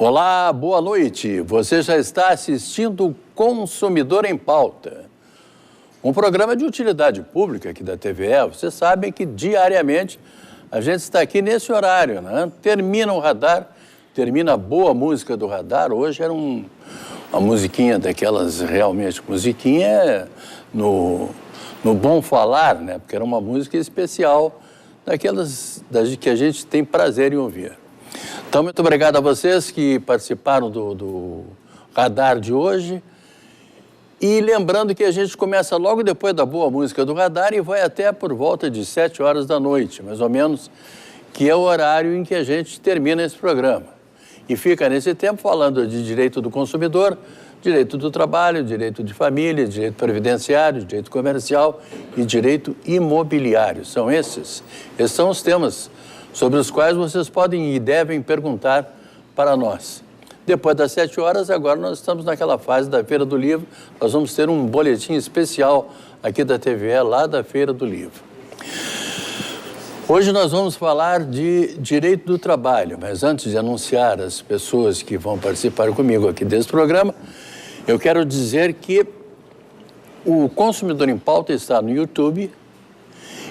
Olá, boa noite. Você já está assistindo Consumidor em Pauta, um programa de utilidade pública aqui da TVE. Vocês sabem que diariamente a gente está aqui nesse horário, né? Termina o radar, termina a boa música do radar. Hoje era uma musiquinha daquelas, realmente, musiquinha no bom falar, né? Porque era uma música especial, daquelas que a gente tem prazer em ouvir. Então, muito obrigado a vocês que participaram do radar de hoje. E lembrando que a gente começa logo depois da boa música do radar e vai até por volta de 7 horas da noite, mais ou menos, que é o horário em que a gente termina esse programa. E fica nesse tempo falando de direito do consumidor, direito do trabalho, direito de família, direito previdenciário, direito comercial e direito imobiliário. Esses são os temas sobre os quais vocês podem e devem perguntar para nós. Depois das 7 horas, agora nós estamos naquela fase da Feira do Livro. Nós vamos ter um boletim especial aqui da TVE, lá da Feira do Livro. Hoje nós vamos falar de direito do trabalho, mas antes de anunciar as pessoas que vão participar comigo aqui desse programa, eu quero dizer que o Consumidor em Pauta está no YouTube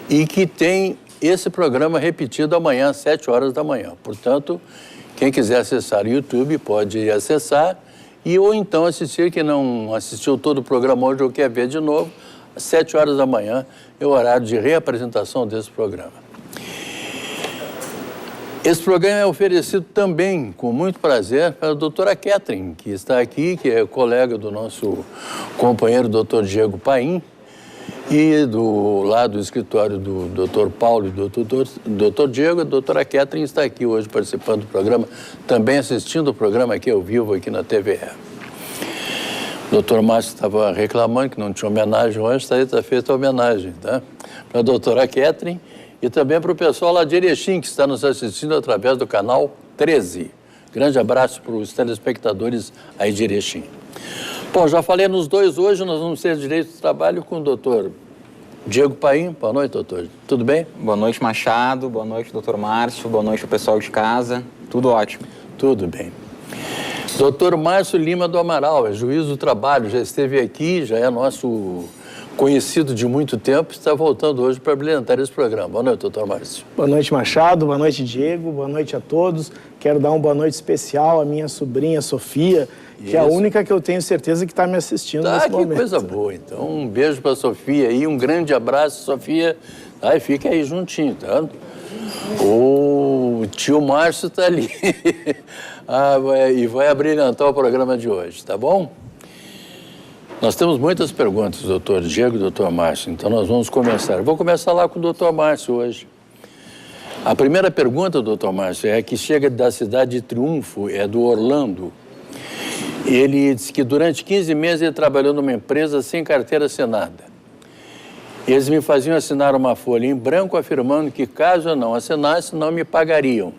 e que tem esse programa repetido amanhã às 7 horas da manhã. Portanto, quem quiser acessar o YouTube pode acessar ou então assistir, quem não assistiu todo o programa hoje ou quer ver de novo, às 7 horas da manhã é o horário de reapresentação desse programa. Esse programa é oferecido também, com muito prazer, pela doutora Catherine, que está aqui, que é colega do nosso companheiro doutor Diego Paim, e lá do escritório do doutor Paulo e do doutor Diego. A doutora Catherine está aqui hoje participando do programa, também assistindo o programa aqui ao vivo, aqui na TVE. O doutor Márcio estava reclamando que não tinha homenagem hoje, está feita a homenagem, tá? Para a doutora Catherine e também para o pessoal lá de Erechim, que está nos assistindo através do canal 13. Grande abraço para os telespectadores aí de Erechim. Bom, já falei nos dois hoje, nós vamos ter direito do trabalho com o doutor Diego Paim. Boa noite, doutor. Tudo bem? Boa noite, Machado. Boa noite, doutor Márcio. Boa noite, o pessoal de casa. Tudo ótimo. Tudo bem. Doutor Márcio Lima do Amaral, é juiz do trabalho, já esteve aqui, já é nosso conhecido de muito tempo, está voltando hoje para brilhantar esse programa. Boa noite, doutor Márcio. Boa noite, Machado. Boa noite, Diego. Boa noite a todos. Quero dar uma boa noite especial à minha sobrinha, Sofia, que é a única que eu tenho certeza que está me assistindo nesse momento. Que coisa boa. Então, um beijo para a Sofia aí, um grande abraço, Sofia. Aí fica aí juntinho, tá? O tio Márcio está ali. E vai abrilhantar o programa de hoje, tá bom? Nós temos muitas perguntas, doutor Diego e doutor Márcio, então nós vamos começar. Eu vou começar lá com o doutor Márcio hoje. A primeira pergunta, doutor Márcio, é que chega da cidade de Triunfo, é do Orlando. Ele disse que durante 15 meses ele trabalhou numa empresa sem carteira assinada. Eles me faziam assinar uma folha em branco afirmando que caso eu não assinasse, não me pagariam.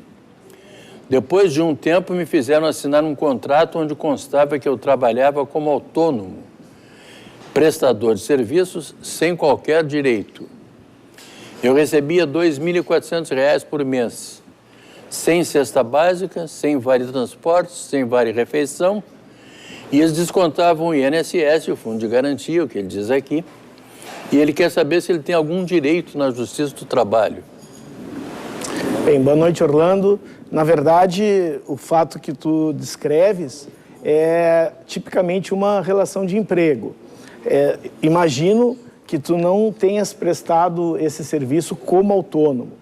Depois de um tempo me fizeram assinar um contrato onde constava que eu trabalhava como autônomo, prestador de serviços sem qualquer direito. Eu recebia R$ 2.400 por mês, sem cesta básica, sem vale transporte, sem vale refeição, e eles descontavam o INSS, o Fundo de Garantia, o que ele diz aqui, e ele quer saber se ele tem algum direito na Justiça do Trabalho. Bem, boa noite, Orlando. Na verdade, o fato que tu descreves é tipicamente uma relação de emprego. Imagino que tu não tenhas prestado esse serviço como autônomo.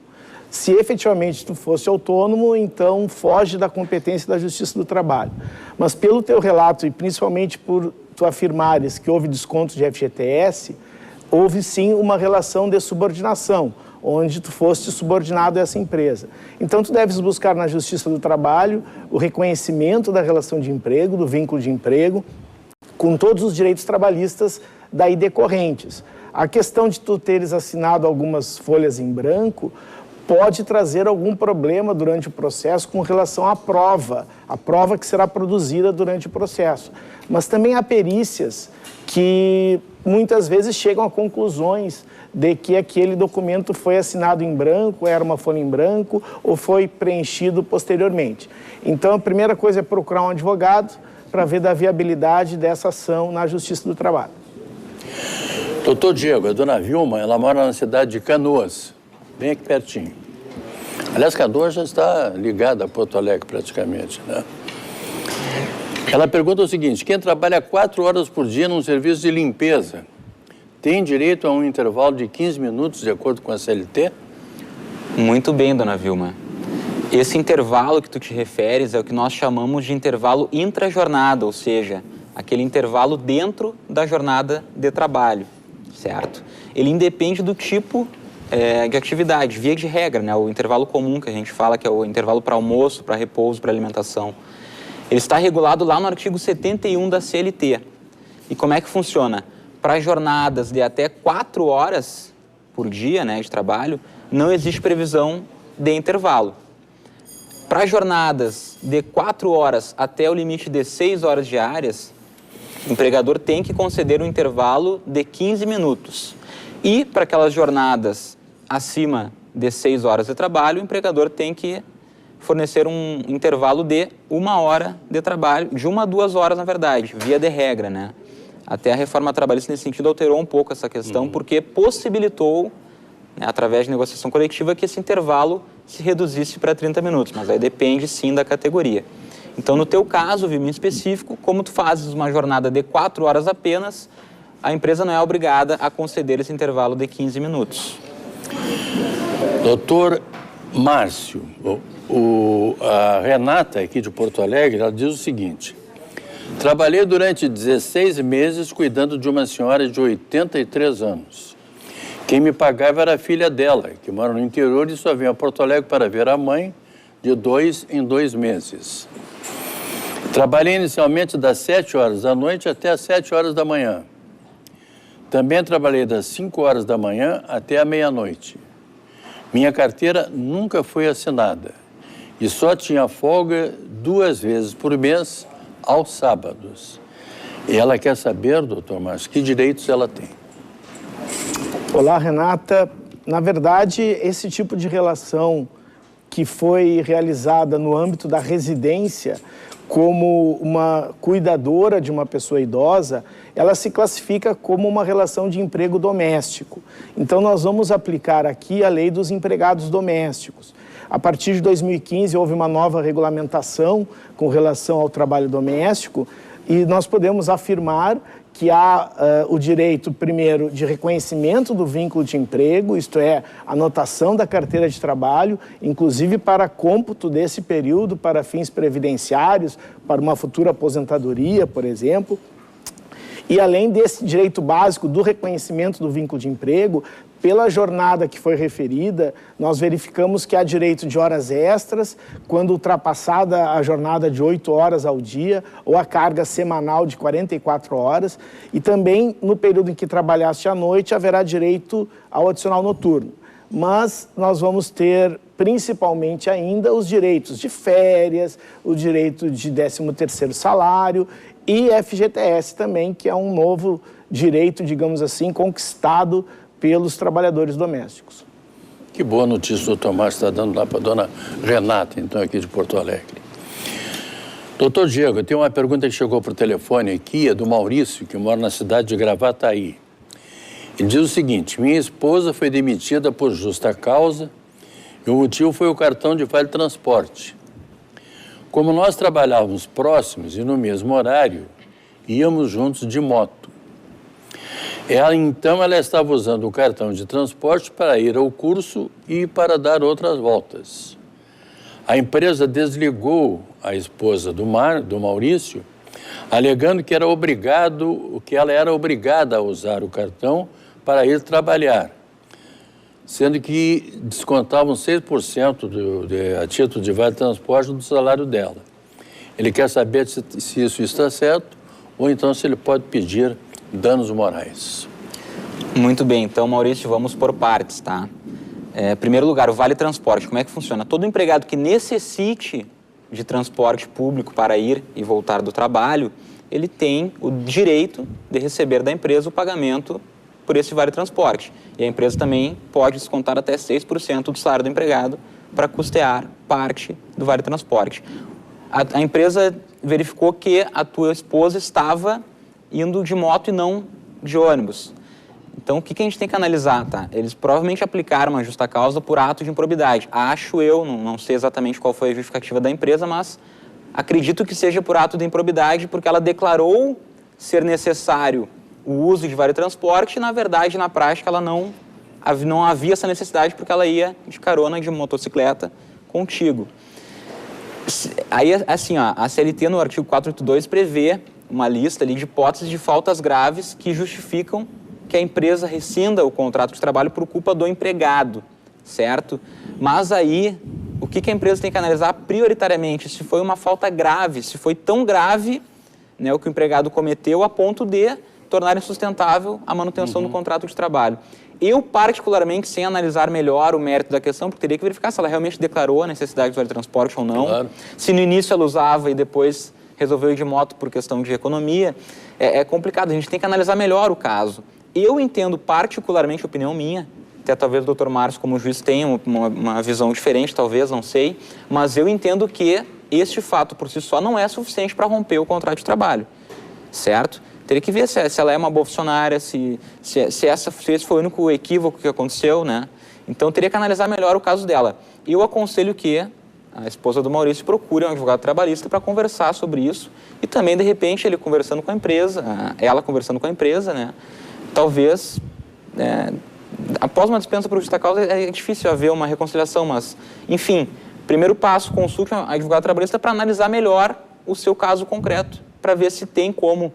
Se efetivamente tu fosse autônomo, então foge da competência da Justiça do Trabalho. Mas pelo teu relato, e principalmente por tu afirmares que houve desconto de FGTS, houve sim uma relação de subordinação, onde tu foste subordinado a essa empresa. Então tu deves buscar na Justiça do Trabalho o reconhecimento da relação de emprego, do vínculo de emprego, com todos os direitos trabalhistas daí decorrentes. A questão de tu teres assinado algumas folhas em branco pode trazer algum problema durante o processo com relação à prova, a prova que será produzida durante o processo. Mas também há perícias que muitas vezes chegam a conclusões de que aquele documento foi assinado em branco, era uma folha em branco ou foi preenchido posteriormente. Então, a primeira coisa é procurar um advogado para ver da viabilidade dessa ação na Justiça do Trabalho. Doutor Diego, a dona Vilma, ela mora na cidade de Canoas, bem aqui pertinho. Aliás, Canoas já está ligada a Porto Alegre praticamente, né? Ela pergunta o seguinte: quem trabalha 4 horas por dia num serviço de limpeza tem direito a um intervalo de 15 minutos de acordo com a CLT? Muito bem, dona Vilma. Esse intervalo que tu te referes é o que nós chamamos de intervalo intra-jornada, ou seja, aquele intervalo dentro da jornada de trabalho, certo? Ele independe do tipo de atividade, via de regra, né? O intervalo comum que a gente fala, que é o intervalo para almoço, para repouso, para alimentação. Ele está regulado lá no artigo 71 da CLT. E como é que funciona? Para jornadas de até 4 horas por dia, né, de trabalho, não existe previsão de intervalo. Para jornadas de 4 horas até o limite de 6 horas diárias, o empregador tem que conceder um intervalo de 15 minutos. E para aquelas jornadas acima de 6 horas de trabalho, o empregador tem que fornecer um intervalo de 1 hora de trabalho, de 1 a 2 horas, na verdade, via de regra, né? Até a reforma trabalhista, nesse sentido, alterou um pouco essa questão, porque possibilitou, né, através de negociação coletiva, que esse intervalo se reduzisse para 30 minutos, mas aí depende, sim, da categoria. Então, no teu caso, Vilma, em específico, como tu fazes uma jornada de 4 horas apenas, a empresa não é obrigada a conceder esse intervalo de 15 minutos. Doutor Márcio, a Renata, aqui de Porto Alegre, ela diz o seguinte: trabalhei durante 16 meses cuidando de uma senhora de 83 anos. Quem me pagava era a filha dela, que mora no interior e só vinha a Porto Alegre para ver a mãe de 2 em 2 meses. Trabalhei inicialmente das 7 horas da noite até as 7 horas da manhã. Também trabalhei das 5 horas da manhã até a meia-noite. Minha carteira nunca foi assinada e só tinha folga 2 vezes por mês, aos sábados. E ela quer saber, doutor Márcio, que direitos ela tem. Olá, Renata. Na verdade, esse tipo de relação que foi realizada no âmbito da residência como uma cuidadora de uma pessoa idosa, ela se classifica como uma relação de emprego doméstico. Então, nós vamos aplicar aqui a lei dos empregados domésticos. A partir de 2015, houve uma nova regulamentação com relação ao trabalho doméstico e nós podemos afirmar que há o direito, primeiro, de reconhecimento do vínculo de emprego, isto é, anotação da carteira de trabalho, inclusive para cômputo desse período para fins previdenciários, para uma futura aposentadoria, por exemplo. E além desse direito básico do reconhecimento do vínculo de emprego, pela jornada que foi referida, nós verificamos que há direito de horas extras, quando ultrapassada a jornada de 8 horas ao dia, ou a carga semanal de 44 horas, e também no período em que trabalhaste à noite, haverá direito ao adicional noturno. Mas nós vamos ter, principalmente ainda, os direitos de férias, o direito de 13º salário e FGTS também, que é um novo direito, digamos assim, conquistado pelos trabalhadores domésticos. Que boa notícia o doutor Márcio está dando lá para a dona Renata, então, aqui de Porto Alegre. Doutor Diego, eu tenho uma pergunta que chegou por telefone aqui, é do Maurício, que mora na cidade de Gravataí. Ele diz o seguinte: minha esposa foi demitida por justa causa e o motivo foi o cartão de Vale Transporte. Como nós trabalhávamos próximos e no mesmo horário, íamos juntos de moto. Ela estava usando o cartão de transporte para ir ao curso e para dar outras voltas. A empresa desligou a esposa do Maurício, alegando que ela era obrigada a usar o cartão para ir trabalhar, sendo que descontavam 6% a título de vale transporte do salário dela. Ele quer saber se isso está certo ou então se ele pode pedir danos morais. Muito bem, então, Maurício, vamos por partes, tá? Em primeiro lugar, o Vale Transporte, como é que funciona? Todo empregado que necessite de transporte público para ir e voltar do trabalho, ele tem o direito de receber da empresa o pagamento por esse vale transporte. E a empresa também pode descontar até 6% do salário do empregado para custear parte do vale transporte. A empresa verificou que a tua esposa estava indo de moto e não de ônibus. Então, o que a gente tem que analisar, tá? Eles provavelmente aplicaram uma justa causa por ato de improbidade. Acho eu, não sei exatamente qual foi a justificativa da empresa, mas acredito que seja por ato de improbidade, porque ela declarou ser necessário o uso de vale transporte e, na verdade, na prática, ela não havia essa necessidade porque ela ia de carona de motocicleta contigo. Aí, assim, ó, a CLT no artigo 482 prevê uma lista ali de hipóteses de faltas graves que justificam que a empresa rescinda o contrato de trabalho por culpa do empregado, certo? Mas aí, o que a empresa tem que analisar prioritariamente? Se foi uma falta grave, se foi tão grave, né, o que o empregado cometeu a ponto de tornar insustentável a manutenção do contrato de trabalho. Eu, particularmente, sem analisar melhor o mérito da questão, porque teria que verificar se ela realmente declarou a necessidade do vale transporte ou não, claro. Se no início ela usava e depois resolveu ir de moto por questão de economia, é complicado, a gente tem que analisar melhor o caso. Eu entendo particularmente, opinião minha, até talvez o Dr. Márcio como juiz tenha uma visão diferente, talvez, não sei, mas eu entendo que este fato por si só não é suficiente para romper o contrato de trabalho, certo? Teria que ver se ela é uma boa funcionária, se esse foi o único equívoco que aconteceu, né? Então, teria que analisar melhor o caso dela. Eu aconselho que a esposa do Maurício procure um advogado trabalhista para conversar sobre isso e também, de repente, ele conversando com a empresa, ela conversando com a empresa, né? Talvez, após uma dispensa por justa causa, é difícil haver uma reconciliação, mas, enfim, primeiro passo, consulte um advogado trabalhista para analisar melhor o seu caso concreto, para ver se tem como,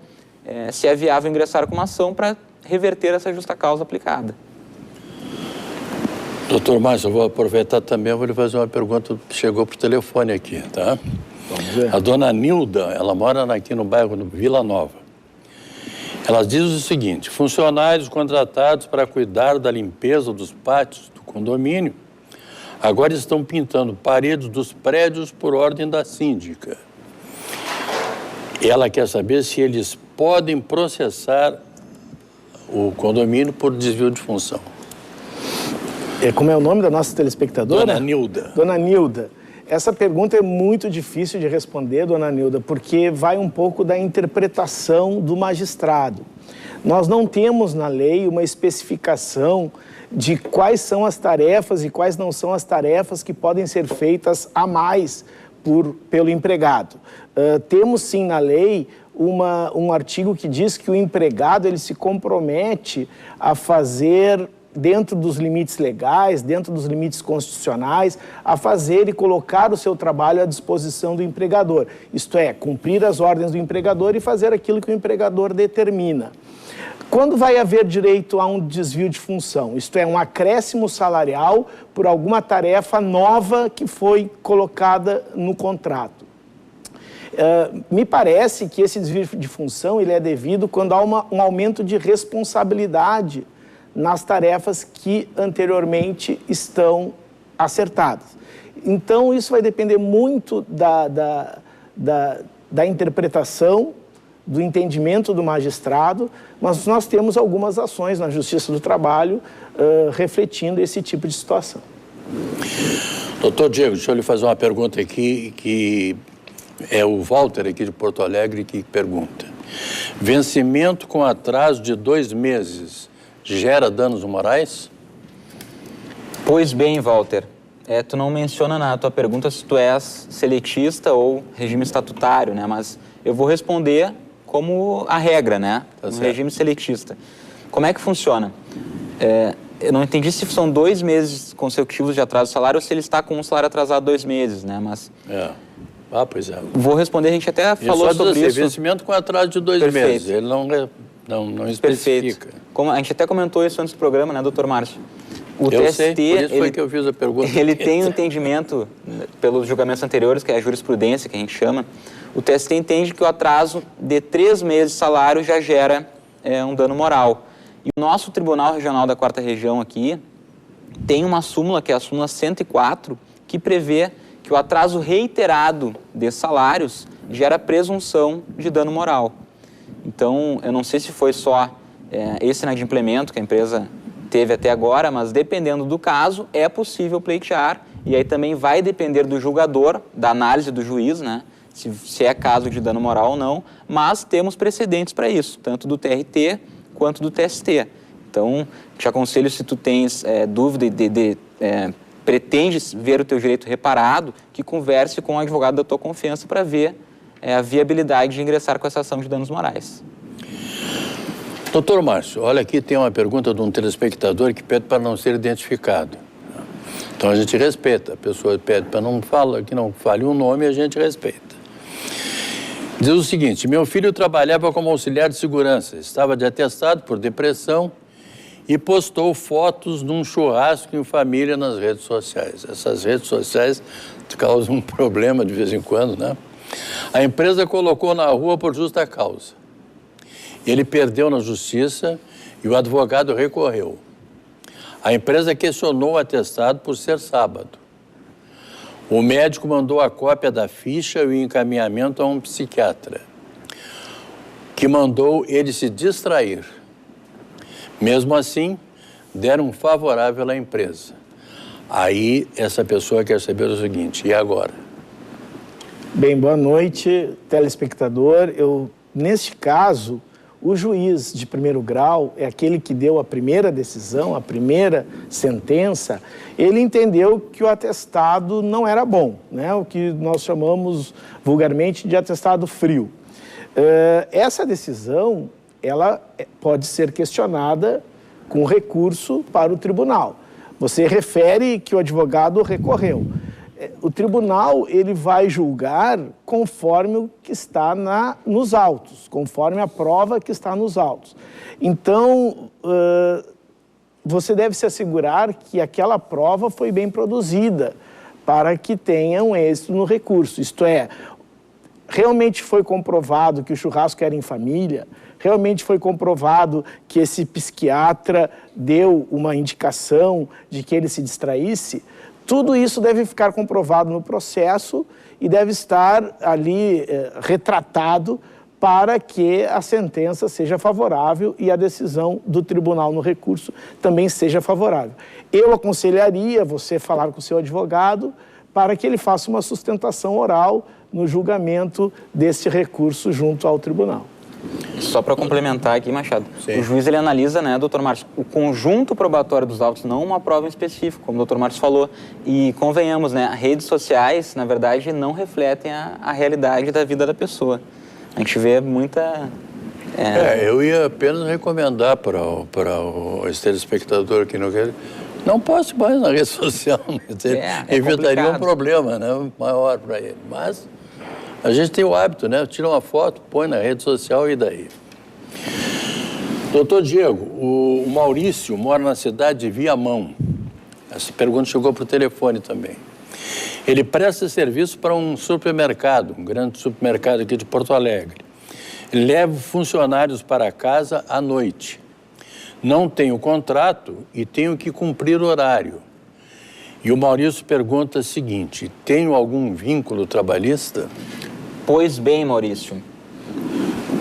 se é viável ingressar com uma ação para reverter essa justa causa aplicada. Doutor Márcio, eu vou aproveitar também, eu vou lhe fazer uma pergunta que chegou por telefone aqui, tá? Vamos ver. A dona Nilda, ela mora aqui no bairro do Vila Nova. Ela diz o seguinte: funcionários contratados para cuidar da limpeza dos pátios do condomínio agora estão pintando paredes dos prédios por ordem da síndica. Ela quer saber se eles podem processar o condomínio por desvio de função. Como é o nome da nossa telespectadora? Dona Nilda. Dona Nilda. Essa pergunta é muito difícil de responder, dona Nilda, porque vai um pouco da interpretação do magistrado. Nós não temos na lei uma especificação de quais são as tarefas e quais não são as tarefas que podem ser feitas a mais pelo empregado. Temos sim na lei um artigo que diz que o empregado ele se compromete a fazer, dentro dos limites legais, dentro dos limites constitucionais, a fazer e colocar o seu trabalho à disposição do empregador. Isto é, cumprir as ordens do empregador e fazer aquilo que o empregador determina. Quando vai haver direito a um desvio de função? Isto é, um acréscimo salarial por alguma tarefa nova que foi colocada no contrato. Me parece que esse desvio de função ele é devido quando há um aumento de responsabilidade nas tarefas que anteriormente estão acertadas. Então, isso vai depender muito da interpretação, do entendimento do magistrado, mas nós temos algumas ações na Justiça do Trabalho refletindo esse tipo de situação. Doutor Diego, deixa eu lhe fazer uma pergunta aqui, que é o Walter aqui de Porto Alegre que pergunta. Vencimento com atraso de 2 meses gera danos morais? Pois bem, Walter, tu não menciona na tua pergunta se tu és seletista ou regime estatutário, né? Mas eu vou responder como a regra, né? Tá no regime seletista. Como é que funciona? Eu não entendi se são 2 meses consecutivos de atraso do salário ou se ele está com um salário atrasado 2 meses, né? Mas... pois é. Vou responder, a gente até falou sobre isso. Vencimento com atraso de 2 meses, ele não especifica. Perfeito. Como a gente até comentou isso antes do programa, né, doutor Márcio? O eu TST, sei, por isso foi que eu fiz a pergunta. Ele tem um entendimento, pelos julgamentos anteriores, que é a jurisprudência, que a gente chama, o TST entende que o atraso de 3 meses de salário já gera um dano moral. E o nosso Tribunal Regional da 4ª Região aqui tem uma súmula, que é a súmula 104, que prevê que o atraso reiterado de salários gera presunção de dano moral. Então, eu não sei se foi só esse inadimplemento que a empresa teve até agora, mas dependendo do caso, é possível pleitear, e aí também vai depender do julgador, da análise do juiz, né? Se é caso de dano moral ou não, mas temos precedentes para isso, tanto do TRT quanto do TST. Então, te aconselho, se tu tens dúvida e pretendes ver o teu direito reparado, que converse com o advogado da tua confiança para ver a viabilidade de ingressar com essa ação de danos morais. Doutor Márcio, olha aqui, tem uma pergunta de um telespectador que pede para não ser identificado. Então a gente respeita, a pessoa pede para que não fale um nome, a gente respeita. Diz o seguinte: meu filho trabalhava como auxiliar de segurança, estava de atestado por depressão e postou fotos de um churrasco em família nas redes sociais. Essas redes sociais causam um problema de vez em quando, né? A empresa colocou na rua por justa causa. Ele perdeu na justiça e o advogado recorreu. A empresa questionou o atestado por ser sábado. O médico mandou a cópia da ficha e o encaminhamento a um psiquiatra, que mandou ele se distrair. Mesmo assim, deram um favorável à empresa. Aí, essa pessoa quer saber o seguinte: e agora? Bem, boa noite, telespectador. Neste caso, o juiz de primeiro grau é aquele que deu a primeira decisão, a primeira sentença. Ele entendeu que o atestado não era bom, né? O que nós chamamos vulgarmente de atestado frio. Essa decisão, ela pode ser questionada com recurso para o tribunal. Você refere que o advogado recorreu. O tribunal, ele vai julgar conforme o que está nos autos, conforme a prova que está nos autos. Então, você deve se assegurar que aquela prova foi bem produzida para que tenha um êxito no recurso. Isto é, realmente foi comprovado que o churrasco era em família, realmente foi comprovado que esse psiquiatra deu uma indicação de que ele se distraísse. Tudo isso deve ficar comprovado no processo e deve estar ali retratado para que a sentença seja favorável e a decisão do tribunal no recurso também seja favorável. Eu aconselharia você falar com o seu advogado para que ele faça uma sustentação oral no julgamento desse recurso junto ao tribunal. Só para complementar aqui, Machado, Sim. O juiz ele analisa, né, doutor Márcio, o conjunto probatório dos autos, não uma prova em específico, como o doutor Márcio falou. E convenhamos, né, redes sociais, na verdade, não refletem a realidade da vida da pessoa. A gente vê muita... Eu ia apenas recomendar para esse telespectador que não poste mais na rede social, evitaria complicado. um problema, né, maior para ele. Mas a gente tem o hábito, né? Tira uma foto, põe na rede social e daí. Doutor Diego, o Maurício mora na cidade de Viamão. Essa pergunta chegou por telefone também. Ele presta serviço para um supermercado, um grande supermercado aqui de Porto Alegre. Ele leva funcionários para casa à noite. Não tenho contrato e tenho que cumprir horário. E o Maurício pergunta o seguinte: tenho algum vínculo trabalhista? Pois bem, Maurício,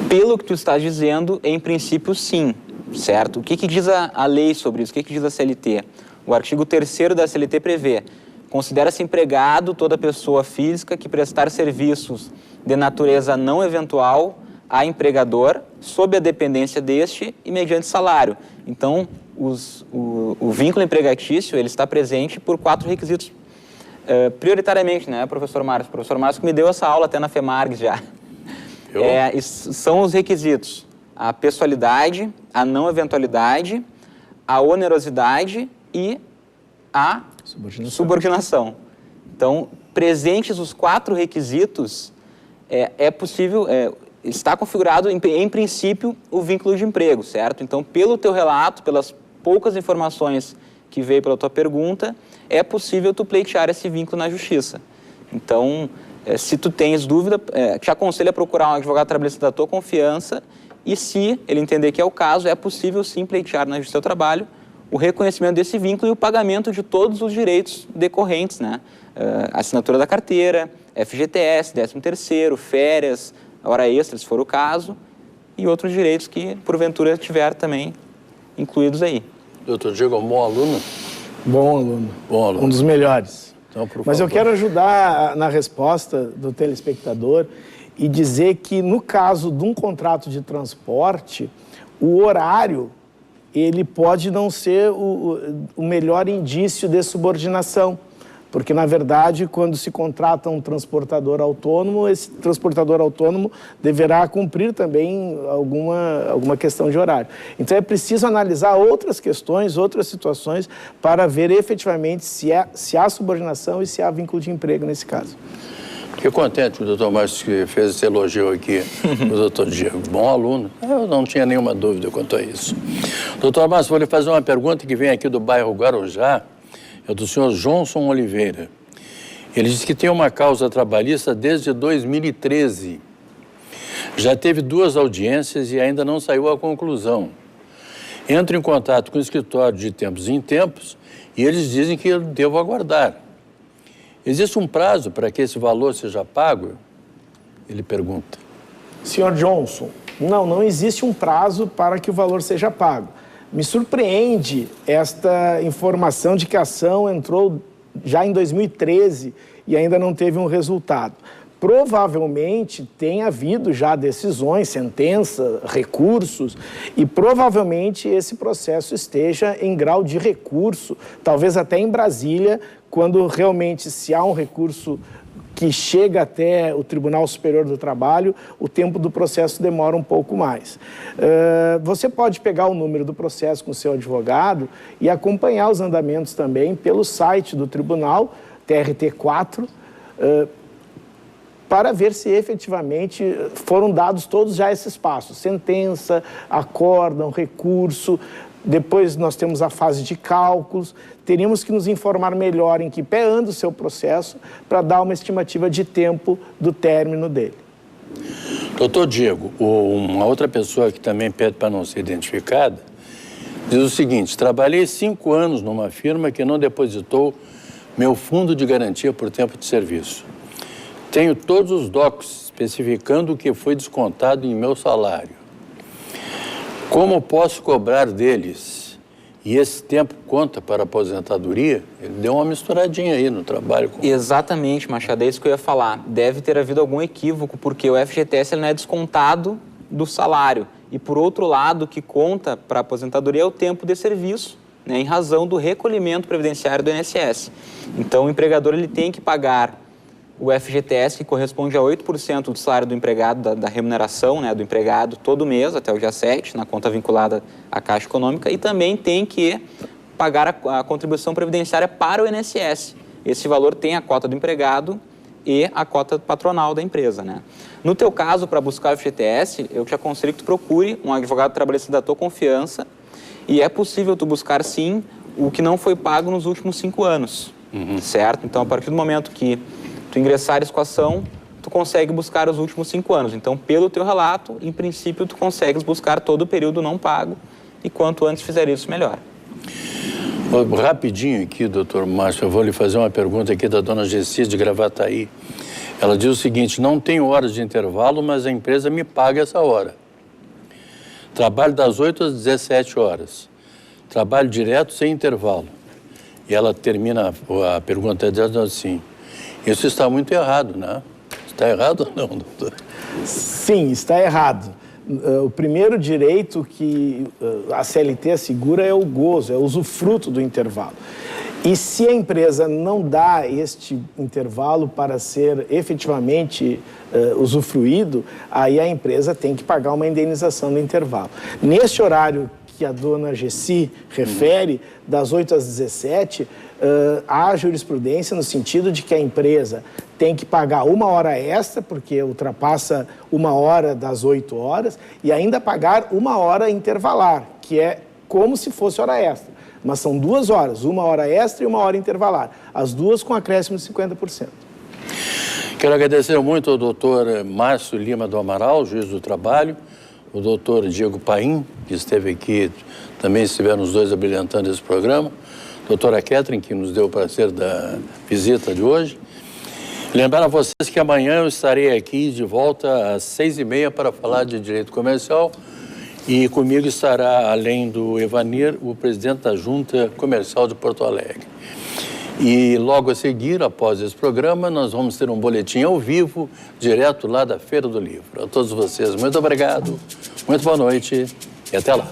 pelo que tu estás dizendo, em princípio, sim, certo? O que diz a lei sobre isso? O que diz a CLT? O artigo 3º da CLT prevê: considera-se empregado toda pessoa física que prestar serviços de natureza não eventual a empregador, sob a dependência deste e mediante salário. Então, o vínculo empregatício, ele está presente por 4 requisitos. Prioritariamente, né, professor Márcio? O professor Márcio que me deu essa aula até na FEMARGS já. São os requisitos: a pessoalidade, a não eventualidade, a onerosidade e a subordinação. Então, presentes os 4 requisitos, é possível, está configurado, em princípio, o vínculo de emprego, certo? Então, pelo teu relato, pelas poucas informações que veio pela tua pergunta, é possível tu pleitear esse vínculo na justiça. Então, se tu tens dúvida, te aconselho a procurar um advogado trabalhista da tua confiança e, se ele entender que é o caso, é possível sim pleitear na Justiça do Trabalho o reconhecimento desse vínculo e o pagamento de todos os direitos decorrentes, né? Assinatura da carteira, FGTS, 13º, férias, hora extra, se for o caso, e outros direitos que, porventura, tiver também incluídos aí. Doutor Diego é um bom aluno? Bom aluno. Bom aluno. Um dos melhores. Então, por Mas eu favor. quero ajudar na resposta do telespectador e dizer que, no caso de um contrato de transporte, o horário ele pode não ser o melhor indício de subordinação. Porque, na verdade, quando se contrata um transportador autônomo, esse transportador autônomo deverá cumprir também alguma questão de horário. Então, é preciso analisar outras questões, outras situações, para ver efetivamente se há subordinação e se há vínculo de emprego nesse caso. Fiquei contente que o doutor Márcio que fez esse elogio aqui, o doutor Diego. Bom aluno. Eu não tinha nenhuma dúvida quanto a isso. Doutor Márcio, vou lhe fazer uma pergunta que vem aqui do bairro Guarujá. É do senhor Johnson Oliveira. Ele diz que tem uma causa trabalhista desde 2013. Já teve 2 audiências e ainda não saiu a conclusão. Entro em contato com o escritório de tempos em tempos e eles dizem que eu devo aguardar. Existe um prazo para que esse valor seja pago? Ele pergunta. Senhor Johnson, não existe um prazo para que o valor seja pago. Me surpreende esta informação de que a ação entrou já em 2013 e ainda não teve um resultado. Provavelmente tem havido já decisões, sentença, recursos, e provavelmente esse processo esteja em grau de recurso, talvez até em Brasília, quando realmente se há um recurso que chega até o Tribunal Superior do Trabalho, o tempo do processo demora um pouco mais. Você pode pegar o número do processo com o seu advogado e acompanhar os andamentos também pelo site do Tribunal, TRT4, para ver se efetivamente foram dados todos já esses passos. Sentença, acórdão, recurso. Depois nós temos a fase de cálculos, teríamos que nos informar melhor em que pé anda o seu processo para dar uma estimativa de tempo do término dele. Doutor Diego, uma outra pessoa que também pede para não ser identificada, diz o seguinte: trabalhei 5 anos numa firma que não depositou meu fundo de garantia por tempo de serviço. Tenho todos os docs especificando o que foi descontado em meu salário. Como posso cobrar deles? E esse tempo conta para a aposentadoria? Ele deu uma misturadinha aí no trabalho. Exatamente, Machado, é isso que eu ia falar. Deve ter havido algum equívoco, porque o FGTS ele não é descontado do salário. E, por outro lado, o que conta para a aposentadoria é o tempo de serviço, né, em razão do recolhimento previdenciário do INSS. Então, o empregador ele tem que pagar o FGTS, que corresponde a 8% do salário do empregado, da remuneração, né, do empregado, todo mês, até o dia 7, na conta vinculada à Caixa Econômica, e também tem que pagar a contribuição previdenciária para o INSS. Esse valor tem a cota do empregado e a cota patronal da empresa, né? No teu caso, para buscar o FGTS, eu te aconselho que tu procure um advogado trabalhista da tua confiança, e é possível tu buscar, sim, o que não foi pago nos últimos 5 anos, certo? Então, a partir do momento que tu ingressares com a ação, tu consegue buscar os últimos 5 anos. Então, pelo teu relato, em princípio, tu consegues buscar todo o período não pago, e quanto antes fizer isso, melhor. Rapidinho aqui, doutor Márcio, eu vou lhe fazer uma pergunta aqui da dona Gessi de Gravataí. Ela diz o seguinte: não tenho horas de intervalo, mas a empresa me paga essa hora. Trabalho das 8 às 17 horas. Trabalho direto sem intervalo. E ela termina a pergunta dizendo assim: isso está muito errado, né? Está errado ou não, doutor? Sim, está errado. O primeiro direito que a CLT assegura é o gozo, é o usufruto do intervalo. E se a empresa não dá este intervalo para ser efetivamente usufruído, aí a empresa tem que pagar uma indenização do intervalo. Neste horário que a dona Gessi refere, das 8 às 17, há jurisprudência no sentido de que a empresa tem que pagar 1 hora extra, porque ultrapassa 1 hora das 8 horas, e ainda pagar 1 hora intervalar, que é como se fosse hora extra. Mas são 2 horas, 1 hora extra e 1 hora intervalar, as duas com acréscimo de 50%. Quero agradecer muito ao doutor Márcio Lima do Amaral, juiz do trabalho, o doutor Diego Paim, que esteve aqui, também estiveram os dois abrilhantando esse programa, doutora Catherine, que nos deu o prazer da visita de hoje. Lembrar a vocês que amanhã eu estarei aqui de volta às 6h30 para falar de direito comercial e comigo estará, além do Evanir, o presidente da Junta Comercial de Porto Alegre. E logo a seguir, após esse programa, nós vamos ter um boletim ao vivo, direto lá da Feira do Livro. A todos vocês, muito obrigado, muito boa noite e até lá.